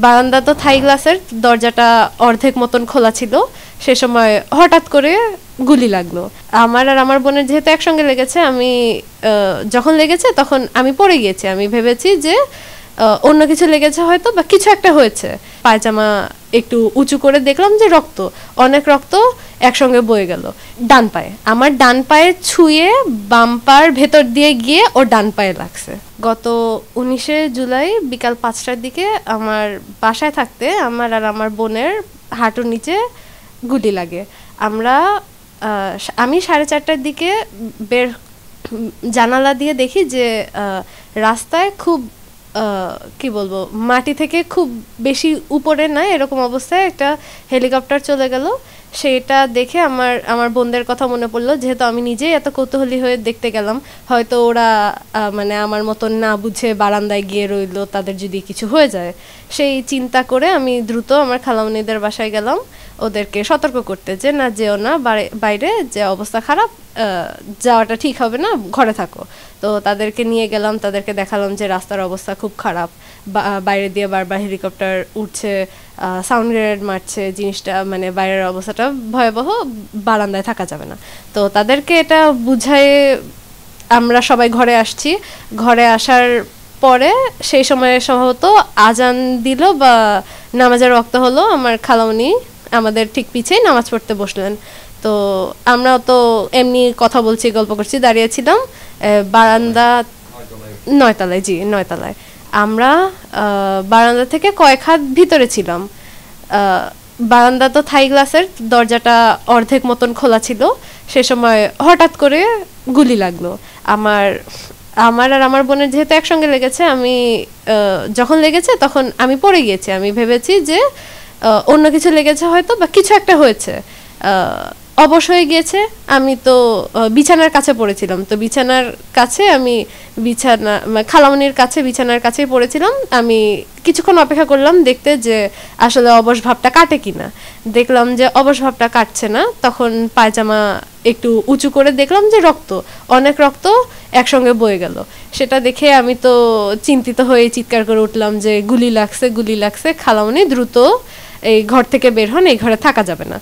বারান্দা তো থাই গ্লাসের, দরজাটা অর্ধেক মতন খোলা ছিল। সে সময় হঠাৎ করে গুলি লাগলো। আমার আর আমার বোনের যেহেতু একসঙ্গে লেগেছে, আমি যখন লেগেছে তখন আমি পড়ে গিয়েছি। আমি ভেবেছি যে অন্য কিছু লেগেছে হয়তো, বা কিছু একটা হয়েছে। পায়জামা একটু উঁচু করে দেখলাম যে রক্ত, অনেক রক্ত একসঙ্গে বয়ে গেল ডান পায়ে। আমার ডান পায়ে ছুঁয়ে বাম পার ভেতর দিয়ে গিয়ে ওর ডান পায়ে লাগছে। গত 19শে জুলাই বিকাল 5টার দিকে আমার বাসায় থাকতে আমার আর আমার বোনের হাঁটুর নিচে গুলি লাগে। আমি 4:30টার দিকে জানালা দিয়ে দেখি যে রাস্তায় খুব কি বলবো, মাটি থেকে খুব বেশি উপরে না এরকম অবস্থায় একটা হেলিকপ্টার চলে গেল। সেটা দেখে আমার বোনদের কথা মনে পড়লো, যেহেতু আমি নিজেই এত কৌতূহলী হয়ে দেখতে গেলাম। হয়তো ওরা মানে আমার মতন না বুঝে বারান্দায় গিয়ে রইলো, তাদের যদি কিছু হয়ে যায়। সেই চিন্তা করে আমি দ্রুত আমার খালামণিদের বাসায় গেলাম ওদেরকে সতর্ক করতে, যে না যেও না বাইরে, যে অবস্থা খারাপ, যাওয়াটা ঠিক হবে না, ঘরে থাকো। তো তাদেরকে নিয়ে গেলাম, তাদেরকে দেখালাম যে রাস্তার অবস্থা খুব খারাপ, বাইরে দিয়ে বারবার হেলিকপ্টার উঠছে, সাউন্ড গ্রেনেড মারছে, জিনিসটা মানে বাইরের অবস্থাটা ভয়াবহ, বারান্দায় থাকা যাবে না। তো তাদেরকে এটা বুঝায় আমরা সবাই ঘরে আসছি। ঘরে আসার পরে সেই সময়ে সম্ভবত আজান দিল বা নামাজের ওয়াক্ত হলো। আমার খালামণি আমাদের ঠিক পিছেই নামাজ পড়তে বসলেন। তো আমরাও তো এমনি কথা বলছি, গল্প করছি, দাঁড়িয়েছিলাম বারান্দা 9তলায়। জি 9তলায়। আমরা বারান্দা থেকে কয়েক হাত ভিতরে ছিলাম। বারান্দা তো থাই গ্লাসের, দরজাটা অর্ধেক মতন খোলা ছিল। সে সময় হঠাৎ করে গুলি লাগলো। আমার আর আমার বোনের যেহেতু একসঙ্গে লেগেছে, আমি যখন লেগেছে তখন আমি পড়ে গিয়েছি। আমি ভেবেছি যে অন্য কিছু লেগেছে হয়তো, বা কিছু একটা হয়েছে। অবশ হয়ে গিয়েছে। আমি তো বিছানার কাছে পড়েছিলাম। তো বিছানার কাছে আমি খালামণির কাছে বিছানার কাছেই পড়েছিলাম। আমি কিছুক্ষণ অপেক্ষা করলাম দেখতে যে আসলে অবশ ভাবটা কাটে কিনা। দেখলাম যে অবশ ভাবটা কাটছে না। তখন পায়জামা একটু উঁচু করে দেখলাম যে রক্ত, অনেক রক্ত একসঙ্গে বয়ে গেল। সেটা দেখে আমি তো চিন্তিত হয়ে চিৎকার করে উঠলাম যে গুলি লাগছে, গুলি লাগছে। খালামণি দ্রুত এই ঘর থেকে বের হন, এই ঘরে থাকা যাবে না।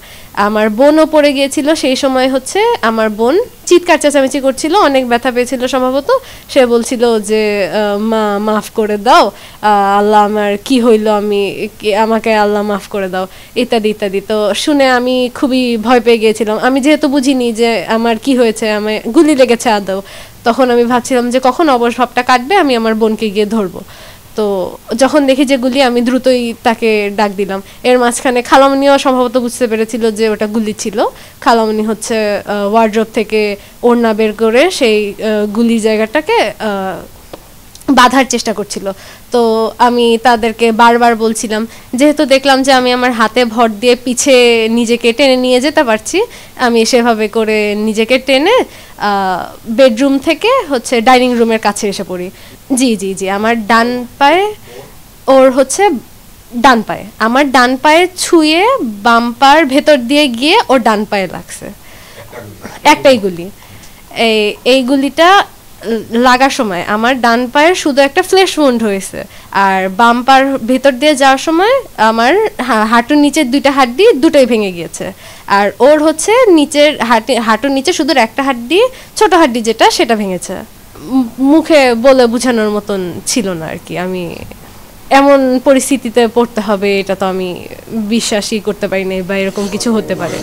আমার বোনও পড়ে গিয়েছিল। সেই সময় হচ্ছে আমার বোন চিৎকার চেঁচামেচি করছিল, অনেক ব্যথা পেয়েছিল সম্ভবত। সে বলছিল যে মা মাফ করে দাও, আল্লাহ আমার কি হইল, আমাকে আল্লাহ মাফ করে দাও, ইত্যাদি ইত্যাদি। তো শুনে আমি খুবই ভয় পেয়ে গিয়েছিলাম। আমি যেহেতু বুঝিনি যে আমার কি হয়েছে, আমার গুলি লেগেছে আদৌ, তখন আমি ভাবছিলাম যে কখন অবশ ভাবটা কাটবে আমি আমার বোনকে গিয়ে ধরবো। তো যখন দেখি যে গুলি, আমি দ্রুতই তাকে ডাক দিলাম। এর মাঝখানে খালামণিও সম্ভবত বুঝতে পেরেছিল যে ওটা গুলি ছিল। খালামণি হচ্ছে ওয়ার্ড্রোব থেকে ওড়না বের করে সেই গুলি জায়গাটাকে বাঁধার চেষ্টা করছিল। তো আমি তাদেরকে বারবার বলছিলাম, যেহেতু দেখলাম যে আমি আমার হাতে ভর দিয়ে পিছে নিজেকে টেনে নিয়ে যেতে পারছি, আমি সেভাবে করে নিজেকে টেনে বেডরুম থেকে হচ্ছে ডাইনিং রুমের কাছে এসে পড়ি। জি জি জি আমার ডান পায়ে, ওর হচ্ছে ডান পায়ে, আমার ডান পায়ে ছুঁয়ে বাম পার ভেতর দিয়ে গিয়ে ওর ডান পায়ে লাগছে একটাই গুলি। এই গুলিটা লাগার সময় আমার ডান পায়ের শুধু একটা ফ্লেশ উন্ড হয়েছে, আর বাম পার ভেতর দিয়ে যাওয়ার সময় আমার হাঁটুর নিচের দুইটা হাড্ডি দুটোই ভেঙে গিয়েছে। আর ওর হচ্ছে নিচের হাঁটুর নিচে শুধু একটা হাড্ডি, ছোট হাড্ডি যেটা, সেটা ভেঙেছে। মুখে বলে বোঝানোর মতন ছিল না আর কি। আমি এমন পরিস্থিতিতে পড়তে হবে এটা তো আমি বিশ্বাসই করতে পারি না, বা এরকম কিছু হতে পারে।